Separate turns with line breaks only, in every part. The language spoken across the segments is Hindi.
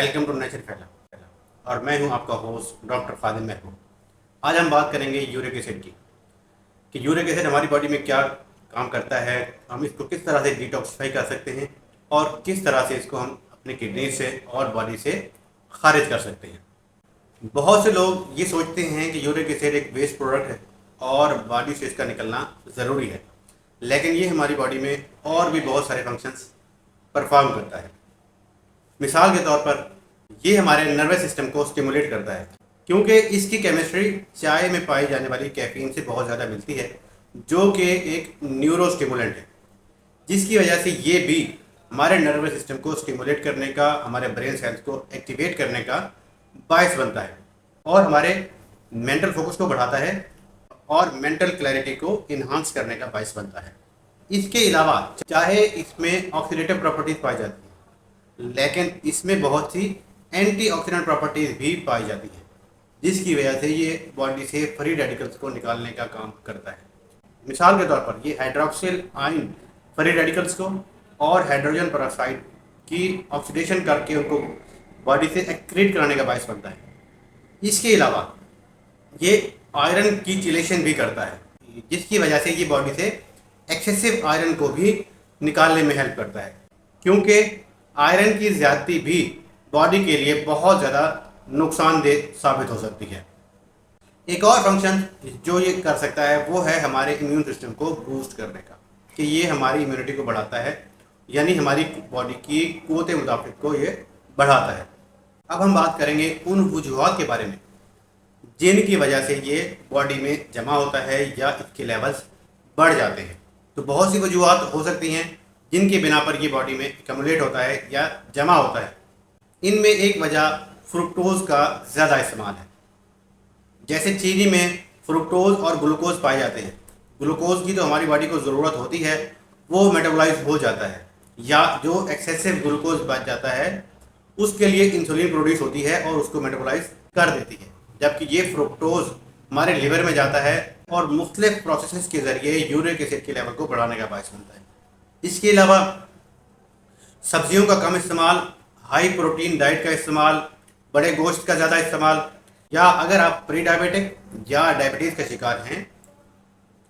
वेलकम टू नेचर फैला और मैं हूं आपका होस्ट डॉक्टर फादिल महबूब। आज हम बात करेंगे यूरिक एसिड की कि यूरिक एसिड हमारी बॉडी में क्या काम करता है, हम इसको किस तरह से डिटॉक्सिफाई कर सकते हैं और किस तरह से इसको हम अपनी किडनी से और बॉडी से खारिज कर सकते हैं। बहुत से लोग ये सोचते हैं कि यूरिक एसिड एक वेस्ट प्रोडक्ट है और बॉडी से इसका निकलना ज़रूरी है, लेकिन ये हमारी बॉडी में और भी बहुत सारे फंक्शंस परफॉर्म करता है। मिसाल के तौर पर ये हमारे नर्वस सिस्टम को स्टिमुलेट करता है, क्योंकि इसकी केमिस्ट्री चाय में पाई जाने वाली कैफीन से बहुत ज़्यादा मिलती है, जो कि एक न्यूरो स्टिमुलेंट है, जिसकी वजह से ये भी हमारे नर्वस सिस्टम को स्टिमुलेट करने का, हमारे ब्रेन सेल्स को एक्टिवेट करने का बायस बनता है और हमारे मेंटल फोकस को बढ़ाता है और मेंटल क्लैरिटी को इन्हांस करने का बायस बनता है। इसके अलावा चाहे इसमें ऑक्सीडेटिव प्रॉपर्टीज पाई जाती है, लेकिन इसमें बहुत सी एंटीऑक्सीडेंट प्रॉपर्टीज भी पाई जाती है, जिसकी वजह से ये बॉडी से फ्री रेडिकल्स को निकालने का काम करता है। मिसाल के तौर पर ये हाइड्रोक्सिल आयन फ्री रेडिकल्स को और हाइड्रोजन पेरोक्साइड की ऑक्सीडेशन करके उनको बॉडी से एक्रीट कराने का बायस बनता है। इसके अलावा ये आयरन की चिलेशन भी करता है, जिसकी वजह से ये बॉडी से एक्सेसिव आयरन को भी निकालने में हेल्प करता है, क्योंकि आयरन की ज़्यादती भी बॉडी के लिए बहुत ज़्यादा नुकसानदेह साबित हो सकती है। एक और फंक्शन जो ये कर सकता है वो है हमारे इम्यून सिस्टम को बूस्ट करने का, कि ये हमारी इम्यूनिटी को बढ़ाता है, यानी हमारी बॉडी की क़ुव्वत मुदाफ़त को ये बढ़ाता है। अब हम बात करेंगे उन वजूहात के बारे में जिनकी वजह से ये बॉडी में जमा होता है या इसके लेवल्स बढ़ जाते हैं। तो बहुत सी वजूहात हो सकती हैं जिनके बिना पर ये बॉडी में एकमुलेट होता है या जमा होता है। इनमें एक वजह फ्रुक्टोज़ का ज़्यादा इस्तेमाल है। जैसे चीनी में फ्रुक्टोज़ और ग्लूकोज पाए जाते हैं। ग्लूकोज की तो हमारी बॉडी को ज़रूरत होती है, वो मेटाबोलाइज हो जाता है, या जो एक्सेसिव ग्लूकोज बच जाता है उसके लिए इंसुलिन प्रोड्यूस होती है और उसको मेटाबोलाइज कर देती है, जबकि ये फ्रुक्टोज़ हमारे लिवर में जाता है और मुख्तलिफ प्रोसेस के ज़रिए यूरिक एसिड के लेवल को बढ़ाने का बायस बनता है। इसके अलावा सब्जियों का कम इस्तेमाल, हाई प्रोटीन डाइट का इस्तेमाल, बड़े गोश्त का ज़्यादा इस्तेमाल, या अगर आप प्री डायबिटिक या डायबिटीज़ का शिकार हैं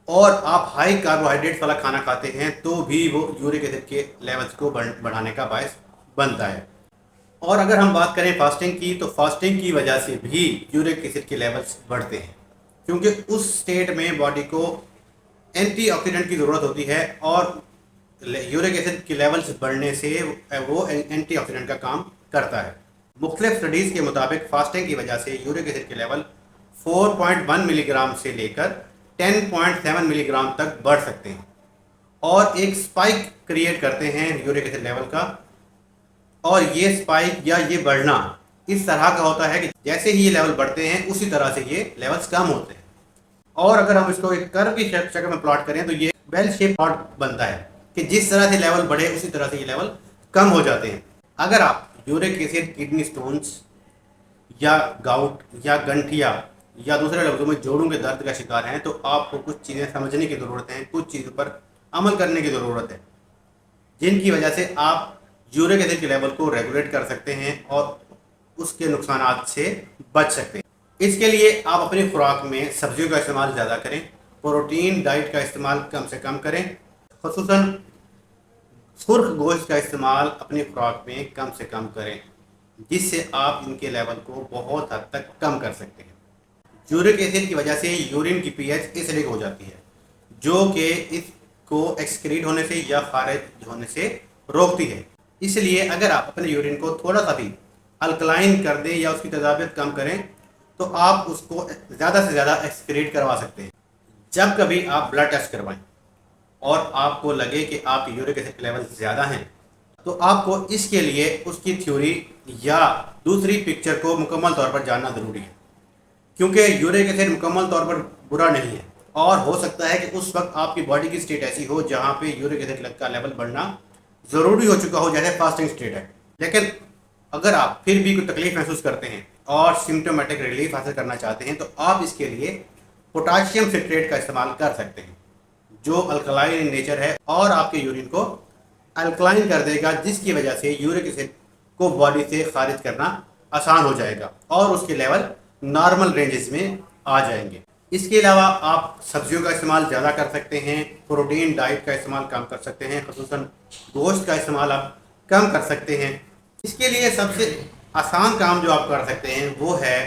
और आप हाई कार्बोहाइड्रेट वाला खाना खाते हैं, तो भी वो यूरिक एसिड के लेवल्स को बढ़ाने का बायस बनता है। और अगर हम बात करें फास्टिंग की, तो फास्टिंग की वजह से भी यूरिक एसिड के लेवल्स बढ़ते हैं, क्योंकि उस स्टेट में बॉडी को एंटीऑक्सीडेंट की ज़रूरत होती है और यूरिक एसिड के लेवल्स बढ़ने से वो एंटीऑक्सीडेंट का काम करता है। मुख्तलिफ स्टडीज़ के मुताबिक फास्टिंग की वजह से यूरिक एसिड के लेवल 4.1 मिलीग्राम से लेकर 10.7 मिलीग्राम तक बढ़ सकते हैं और एक स्पाइक क्रिएट करते हैं यूरिक एसिड लेवल का। और ये स्पाइक या ये बढ़ना इस तरह का होता है कि जैसे ही ये लेवल बढ़ते हैं उसी तरह से ये लेवल्स कम होते हैं। और अगर हम इसको एक कर्व की शक्ल में प्लॉट करें तो ये बेल शेप प्लॉट बनता है कि जिस तरह से लेवल बढ़े उसी तरह से ये लेवल कम हो जाते हैं। अगर आप यूरिक एसिड, किडनी स्टोन्स या गाउट या गंठिया या दूसरे लफ्ज़ों में जोड़ों के दर्द का शिकार हैं, तो आपको कुछ चीज़ें समझने की ज़रूरत है, कुछ चीज़ों पर अमल करने की ज़रूरत है, जिनकी वजह से आप यूरिक एसिड के लेवल को रेगुलेट कर सकते हैं और उसके नुकसानात से बच सकते हैं। इसके लिए आप अपनी खुराक में सब्जियों का इस्तेमाल ज़्यादा करें, प्रोटीन डाइट का इस्तेमाल कम से कम करें, ख़ुसूसन सुर्ख गोश्त का इस्तेमाल अपनी खुराक में कम से कम करें, जिससे आप इनके लेवल को बहुत हद तक कम कर सकते हैं। यूरिक एसिड की वजह से यूरिन की पीएच एसिडिक हो जाती है, जो कि इसको एक्सक्रीट होने से या खारिज होने से रोकती है। इसलिए अगर आप अपने यूरिन को थोड़ा सा भी अल्कलाइन कर दें या उसकी तेज़ाबियत कम करें, तो आप उसको ज़्यादा से ज़्यादा एक्सक्रीट करवा सकते हैं। जब कभी आप ब्लड टेस्ट करवाएं और आपको लगे कि आपके यूरिक एसिड के लेवल ज़्यादा हैं, तो आपको इसके लिए उसकी थ्योरी या दूसरी पिक्चर को मुकम्मल तौर पर जानना ज़रूरी है, क्योंकि यूरिक एसिड मुकम्मल तौर पर बुरा नहीं है और हो सकता है कि उस वक्त आपकी बॉडी की स्टेट ऐसी हो जहाँ पे यूरिक एसिड का लेवल बढ़ना ज़रूरी हो चुका हो, जैसे फास्टिंग स्टेट है। लेकिन अगर आप फिर भी कोई तकलीफ महसूस करते हैं और सिम्टोमेटिक रिलीफ हासिल करना चाहते हैं, तो आप इसके लिए पोटाशियम सिट्रेट का इस्तेमाल कर सकते हैं, जो अल्कलाइन इन नेचर है और आपके यूरिन को अल्कलाइन कर देगा, जिसकी वजह से यूरिक एसिड को बॉडी से खारिज करना आसान हो जाएगा और उसके लेवल नॉर्मल रेंजेस में आ जाएंगे। इसके अलावा आप सब्जियों का इस्तेमाल ज़्यादा कर सकते हैं, प्रोटीन डाइट का इस्तेमाल कम कर सकते हैं, ख़ुसूसन गोश्त का इस्तेमाल आप कम कर सकते हैं। इसके लिए सबसे आसान काम जो आप कर सकते हैं वो है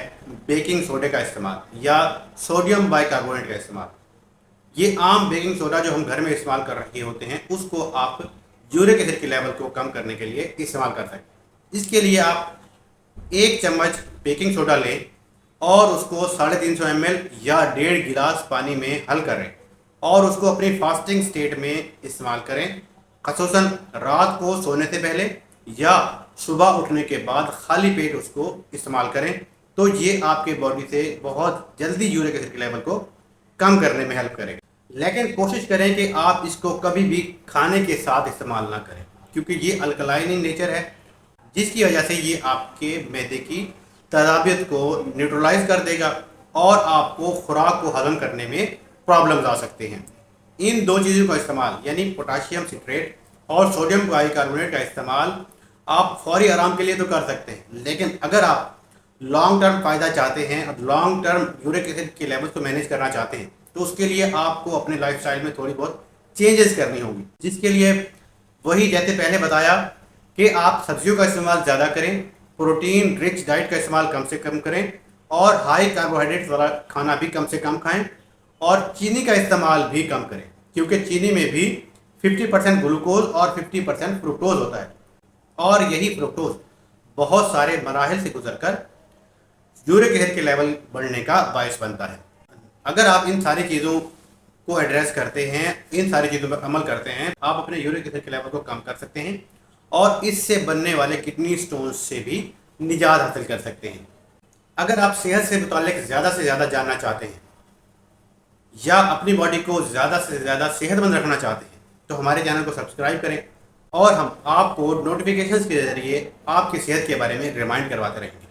बेकिंग सोडे का इस्तेमाल या सोडियम बाइकार्बोनेट का इस्तेमाल। ये आम बेकिंग सोडा जो हम घर में इस्तेमाल कर रहे होते हैं उसको आप यूरिक एसिड के लेवल को कम करने के लिए इस्तेमाल कर सकते हैं। इसके लिए आप 1 चम्मच बेकिंग सोडा लें और उसको 350 ml या 1.5 गिलास पानी में हल करें और उसको अपनी फास्टिंग स्टेट में इस्तेमाल करें, ख़ुसूसन रात को सोने से पहले या सुबह उठने के बाद खाली पेट उसको इस्तेमाल करें। तो ये आपके बॉडी से बहुत जल्दी यूरिक एसिड के लेवल को कम करने में हेल्प करेगा। लेकिन कोशिश करें कि आप इसको कभी भी खाने के साथ इस्तेमाल ना करें, क्योंकि ये अल्कलाइन इन नेचर है, जिसकी वजह से ये आपके मैदे की तजाबियत को न्यूट्रलाइज कर देगा और आपको खुराक को हजम करने में प्रॉब्लम्स आ सकते हैं। इन 2 चीज़ों का इस्तेमाल यानी पोटाशियम सिट्रेट और सोडियम बाइकार्बोनेट का इस्तेमाल आप फौरी आराम के लिए तो कर सकते हैं, लेकिन अगर आप लॉन्ग टर्म फ़ायदा चाहते हैं और लॉन्ग टर्म यूरिक एसिड के लेवल को मैनेज करना चाहते हैं तो उसके लिए आपको अपने लाइफस्टाइल में थोड़ी बहुत चेंजेस करनी होगी, जिसके लिए वही जैसे पहले बताया कि आप सब्जियों का इस्तेमाल ज़्यादा करें, प्रोटीन रिच डाइट का इस्तेमाल कम से कम करें और हाई कार्बोहाइड्रेट वाला खाना भी कम से कम खाएं और चीनी का इस्तेमाल भी कम करें, क्योंकि चीनी में भी 50% ग्लूकोज और 50% फ्रुक्टोज होता है और यही फ्रुक्टोज बहुत सारे मराहिल से गुजरकर यूरिक एसिड के लेवल बढ़ने का बायस बनता है। अगर आप इन सारी चीज़ों को एड्रेस करते हैं, इन सारी चीज़ों पर अमल करते हैं, आप अपने यूरिक एसिड के लेवल को कम कर सकते हैं और इससे बनने वाले किडनी स्टोन्स से भी निजात हासिल कर सकते हैं। अगर आप सेहत से मुताल्लिक ज़्यादा से ज़्यादा जानना चाहते हैं या अपनी बॉडी को ज़्यादा से ज़्यादा सेहतमंद रखना चाहते हैं तो हमारे चैनल को सब्सक्राइब करें और हम आपको नोटिफिकेशंस के ज़रिए आपकी सेहत के बारे में रिमाइंड करवाते रहेंगे।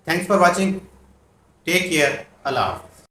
Thanks for watching, take care, अल्लाह हाफ़िज़।